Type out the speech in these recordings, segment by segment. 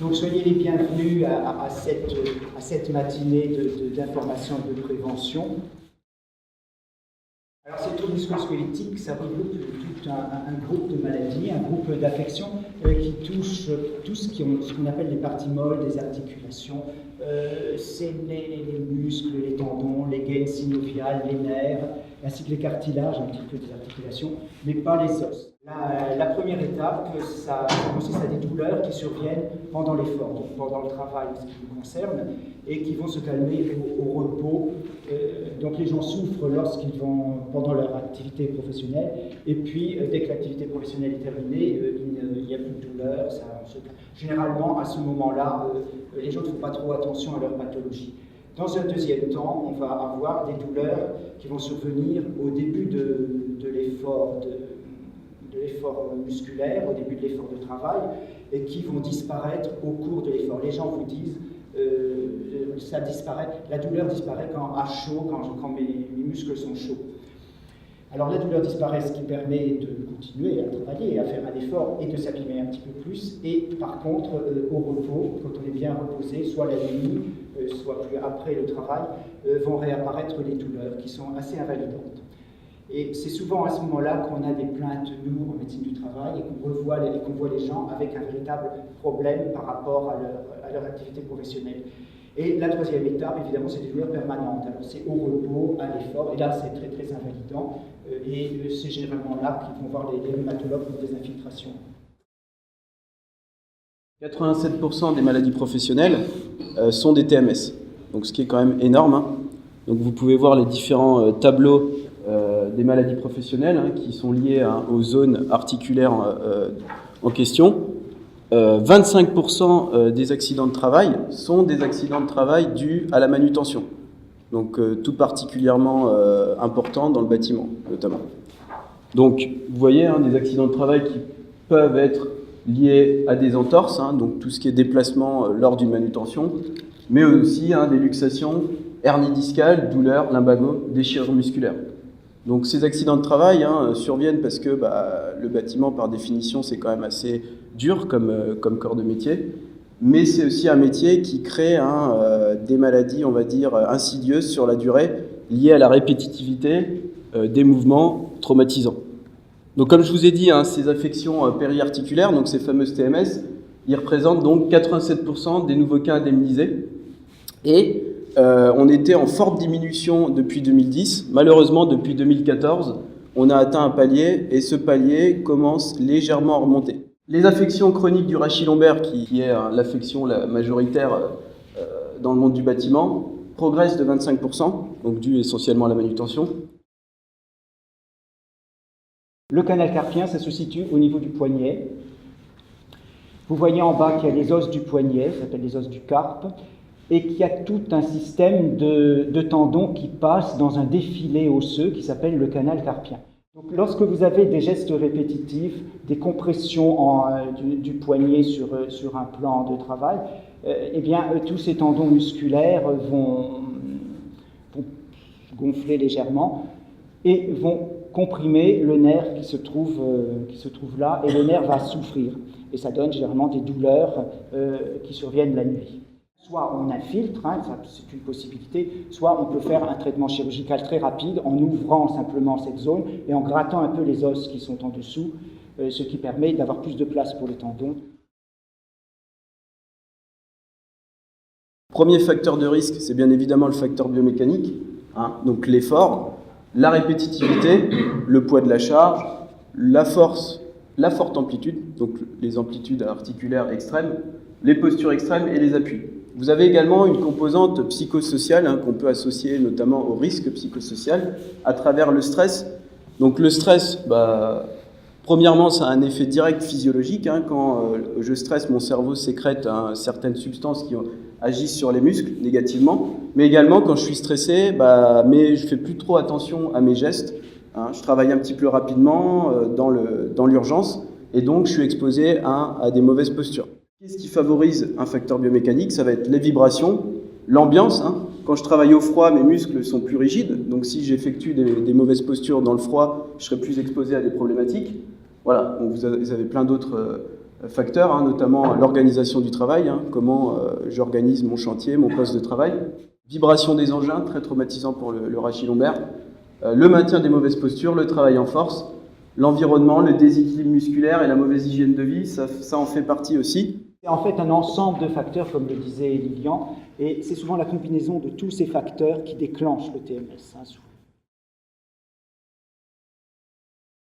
Donc soyez les bienvenus à cette matinée d'information et de prévention. Alors ces troubles musculo-squelettiques, ça regroupe tout un groupe de maladies, un groupe d'affections qui touchent tout ce qu'on appelle les parties molles des articulations. C'est les muscles, les tendons, les gaines synoviales, les nerfs, ainsi que les cartilages, un petit peu des articulations, mais pas les os. La première étape, ça consiste à des douleurs qui surviennent pendant l'effort, donc pendant le travail, ce qui nous concerne, et qui vont se calmer au repos. Donc les gens souffrent pendant leur activité professionnelle, et puis dès que l'activité professionnelle est terminée, il n'y a plus de douleur. Généralement, à ce moment-là, les gens ne font pas trop attention à leur pathologie. Dans un deuxième temps, on va avoir des douleurs qui vont survenir au début de l'effort musculaire, au début de l'effort de travail, et qui vont disparaître au cours de l'effort. Les gens vous disent la douleur disparaît à chaud, quand mes muscles sont chauds. Alors la douleur disparaît, ce qui permet de continuer à travailler, à faire un effort et de s'abîmer un petit peu plus. Et par contre, au repos, quand on est bien reposé, soit la nuit, soit plus après le travail, vont réapparaître les douleurs qui sont assez invalidantes. Et c'est souvent à ce moment-là qu'on a des plaintes, nous, en médecine du travail, et qu'on voit les gens avec un véritable problème par rapport à leur activité professionnelle. Et la troisième étape, évidemment, c'est des douleurs permanentes. Alors c'est au repos, à l'effort, et là c'est très très invalidant. Et c'est généralement là qu'ils vont voir les rhumatologues pour des infiltrations. 87% des maladies professionnelles sont des TMS, donc ce qui est quand même énorme. Hein. Donc vous pouvez voir les différents tableaux des maladies professionnelles qui sont liées aux zones articulaires en question. 25% des accidents de travail sont des accidents de travail dus à la manutention, donc tout particulièrement important dans le bâtiment notamment. Donc vous voyez des accidents de travail qui peuvent être liés à des entorses, donc tout ce qui est déplacement lors d'une manutention, mais aussi des luxations, hernie discale, douleurs, lumbago, déchirures musculaires. Donc ces accidents de travail surviennent parce que le bâtiment, par définition, c'est quand même assez dur comme corps de métier, mais c'est aussi un métier qui crée des maladies, on va dire, insidieuses sur la durée, liées à la répétitivité des mouvements traumatisants. Donc comme je vous ai dit, ces affections périarticulaires, donc ces fameuses TMS, ils représentent donc 87% des nouveaux cas indemnisés, et on était en forte diminution depuis 2010. Malheureusement, depuis 2014, on a atteint un palier et ce palier commence légèrement à remonter. Les affections chroniques du rachis lombaire, qui est l'affection majoritaire dans le monde du bâtiment, progressent de 25%, donc dû essentiellement à la manutention. Le canal carpien, ça se situe au niveau du poignet. Vous voyez en bas qu'il y a les os du poignet, ça s'appelle les os du carpe, et qu'il y a tout un système de tendons qui passent dans un défilé osseux qui s'appelle le canal carpien. Donc, lorsque vous avez des gestes répétitifs, des compressions du poignet sur un plan de travail, tous ces tendons musculaires vont gonfler légèrement et vont comprimer le nerf qui se trouve là, et le nerf va souffrir. Et ça donne généralement des douleurs qui surviennent la nuit. Soit on infiltre, c'est une possibilité, soit on peut faire un traitement chirurgical très rapide en ouvrant simplement cette zone et en grattant un peu les os qui sont en dessous, ce qui permet d'avoir plus de place pour les tendons. Premier facteur de risque, c'est bien évidemment le facteur biomécanique, donc l'effort, la répétitivité, le poids de la charge, la force, la forte amplitude, donc les amplitudes articulaires extrêmes, les postures extrêmes et les appuis. Vous avez également une composante psychosociale qu'on peut associer notamment au risque psychosocial à travers le stress. Donc le stress, premièrement, ça a un effet direct physiologique. Quand je stresse, mon cerveau sécrète certaines substances qui agissent sur les muscles négativement. Mais également, quand je suis stressé, mais je fais plus trop attention à mes gestes. Je travaille un petit peu rapidement dans l'urgence et donc je suis exposé à des mauvaises postures. Qu'est-ce qui favorise un facteur biomécanique? Ça va être les vibrations, l'ambiance. quand je travaille au froid, mes muscles sont plus rigides. Donc si j'effectue des mauvaises postures dans le froid, je serai plus exposé à des problématiques. Voilà, donc vous avez plein d'autres facteurs, hein, notamment l'organisation du travail, hein, comment j'organise mon chantier, mon poste de travail. Vibration des engins, très traumatisant pour le rachis lombaire. Le maintien des mauvaises postures, le travail en force, l'environnement, le déséquilibre musculaire et la mauvaise hygiène de vie, ça en fait partie aussi. C'est en fait un ensemble de facteurs, comme le disait Lilian, et c'est souvent la combinaison de tous ces facteurs qui déclenche le TMS. Hein,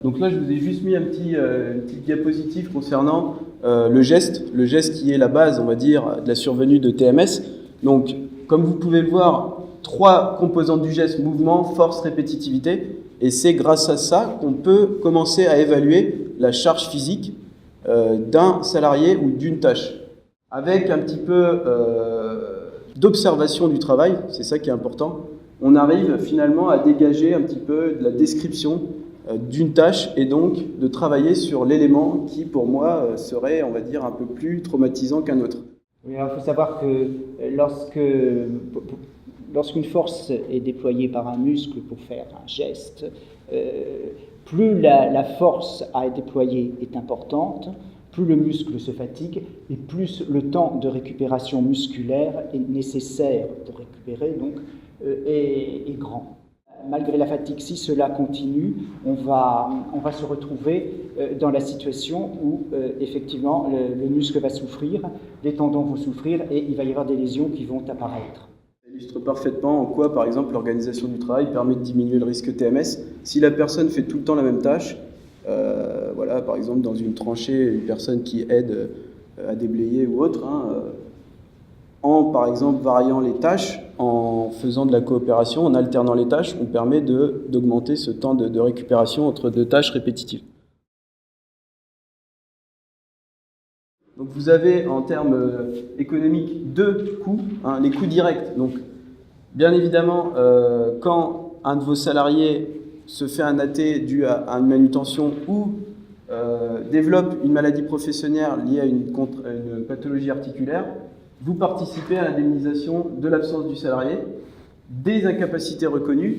Donc là, je vous ai juste mis une petite diapositive concernant le geste qui est la base, on va dire, de la survenue de TMS. Donc, comme vous pouvez le voir, 3 composantes du geste, mouvement, force, répétitivité, et c'est grâce à ça qu'on peut commencer à évaluer la charge physique d'un salarié ou d'une tâche. Avec un petit peu d'observation du travail, c'est ça qui est important, on arrive finalement à dégager un petit peu de la description d'une tâche et donc de travailler sur l'élément qui, pour moi, serait, on va dire, un peu plus traumatisant qu'un autre. Oui, il faut savoir que lorsqu'une force est déployée par un muscle pour faire un geste, plus la force à déployer est importante, plus le muscle se fatigue et plus le temps de récupération musculaire est nécessaire pour récupérer, donc, est grand. Malgré la fatigue, si cela continue, on va se retrouver dans la situation où effectivement le muscle va souffrir, les tendons vont souffrir et il va y avoir des lésions qui vont apparaître. Ça illustre parfaitement en quoi, par exemple, l'organisation du travail permet de diminuer le risque TMS. Si la personne fait tout le temps la même tâche, voilà, par exemple dans une tranchée, une personne qui aide à déblayer ou autre, hein, en par exemple variant les tâches, en faisant de la coopération, en alternant les tâches, on permet d'augmenter ce temps de récupération entre 2 tâches répétitives. Donc vous avez en termes économiques 2 coûts, hein, les coûts directs. Donc bien évidemment, quand un de vos salariés se fait un AT dû à une manutention ou développe une maladie professionnelle liée à une pathologie articulaire, vous participez à l'indemnisation de l'absence du salarié, des incapacités reconnues,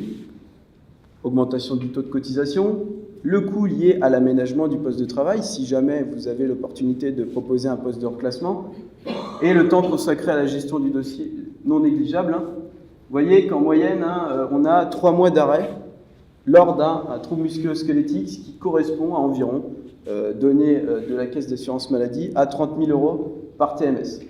augmentation du taux de cotisation, le coût lié à l'aménagement du poste de travail, si jamais vous avez l'opportunité de proposer un poste de reclassement, et le temps consacré à la gestion du dossier non négligeable. Hein. Vous voyez qu'en moyenne, hein, on a 3 mois d'arrêt lors d'un trouble musculo-squelettique, ce qui correspond à environ, données de la caisse d'assurance maladie, à 30 000 € par TMS.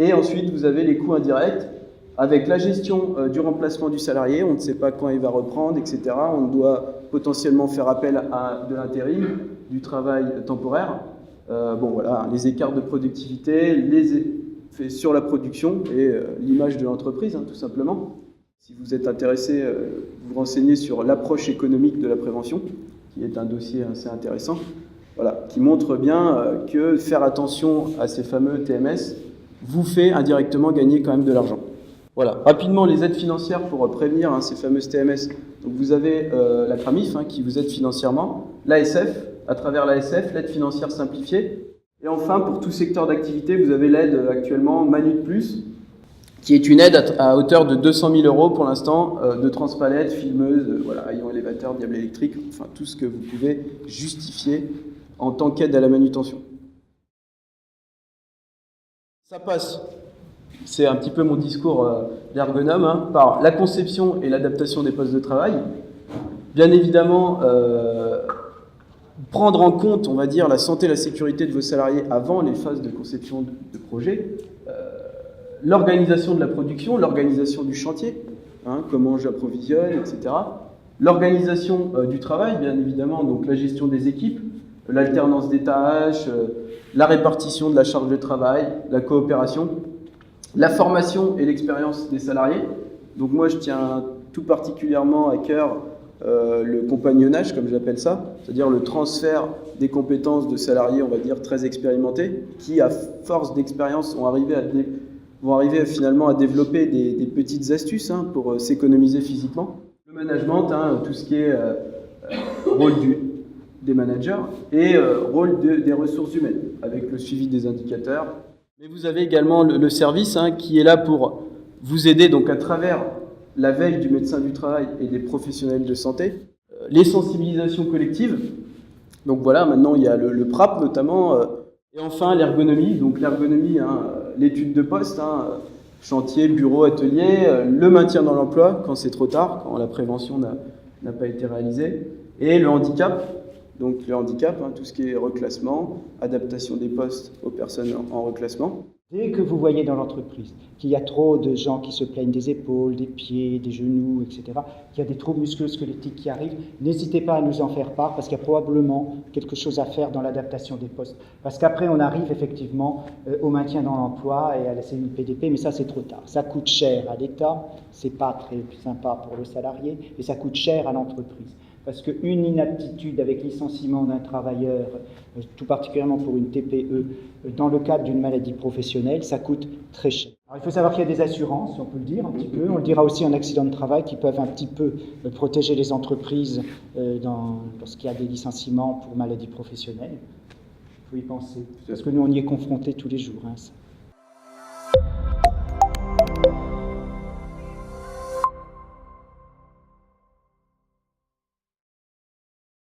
Et ensuite, vous avez les coûts indirects, avec la gestion du remplacement du salarié, on ne sait pas quand il va reprendre, etc. On doit potentiellement faire appel à de l'intérim, du travail temporaire. Bon voilà, les écarts de productivité, les effets sur la production et l'image de l'entreprise, hein, tout simplement. Si vous êtes intéressé, vous renseignez sur l'approche économique de la prévention, qui est un dossier assez intéressant, voilà, qui montre bien que faire attention à ces fameux TMS vous fait indirectement gagner quand même de l'argent. Voilà, rapidement les aides financières pour prévenir hein, ces fameuses TMS. Donc vous avez la CRAMIF hein, qui vous aide financièrement, l'ASF, à travers l'ASF, l'aide financière simplifiée. Et enfin, pour tout secteur d'activité, vous avez l'aide actuellement Manut Plus, qui est une aide à hauteur de 200 000 € pour l'instant, de transpalettes, filmeuses, voilà, ayant élévateur, diable électrique, enfin tout ce que vous pouvez justifier en tant qu'aide à la manutention. Ça passe, c'est un petit peu mon discours d'ergonome, hein, par la conception et l'adaptation des postes de travail. Bien évidemment, prendre en compte, on va dire, la santé et la sécurité de vos salariés avant les phases de conception de projet. L'organisation de la production, l'organisation du chantier, hein, comment j'approvisionne, etc. L'organisation du travail, bien évidemment, donc la gestion des équipes, l'alternance des tâches, la répartition de la charge de travail, la coopération, la formation et l'expérience des salariés. Donc moi, je tiens tout particulièrement à cœur le compagnonnage, comme j'appelle ça, c'est-à-dire le transfert des compétences de salariés, on va dire, très expérimentés, qui, à force d'expérience, vont arriver finalement à développer des petites astuces hein, pour s'économiser physiquement. Le management, hein, tout ce qui est rôle des managers et rôle des ressources humaines, avec le suivi des indicateurs. Mais vous avez également le service hein, qui est là pour vous aider donc à travers la veille du médecin du travail et des professionnels de santé, les sensibilisations collectives. Donc voilà, maintenant il y a le PRAP notamment, et enfin l'ergonomie. Donc l'ergonomie, l'étude de poste, chantier, bureau, atelier, le maintien dans l'emploi quand c'est trop tard, quand la prévention n'a pas été réalisée, et le handicap. Donc le handicap, tout ce qui est reclassement, adaptation des postes aux personnes en reclassement. Dès que vous voyez dans l'entreprise qu'il y a trop de gens qui se plaignent des épaules, des pieds, des genoux, etc., qu'il y a des troubles musculo-squelettiques qui arrivent, n'hésitez pas à nous en faire part parce qu'il y a probablement quelque chose à faire dans l'adaptation des postes. Parce qu'après, on arrive effectivement au maintien dans l'emploi et à la cellule PDP, mais ça, c'est trop tard. Ça coûte cher à l'État, c'est pas très sympa pour le salarié, et ça coûte cher à l'entreprise. Parce qu'une inaptitude avec licenciement d'un travailleur, tout particulièrement pour une TPE, dans le cadre d'une maladie professionnelle, ça coûte très cher. Alors, il faut savoir qu'il y a des assurances, on peut le dire un petit peu. On le dira aussi en accident de travail, qui peuvent un petit peu protéger les entreprises lorsqu'il y a des licenciements pour maladie professionnelle. Il faut y penser. Parce que nous, on y est confrontés tous les jours.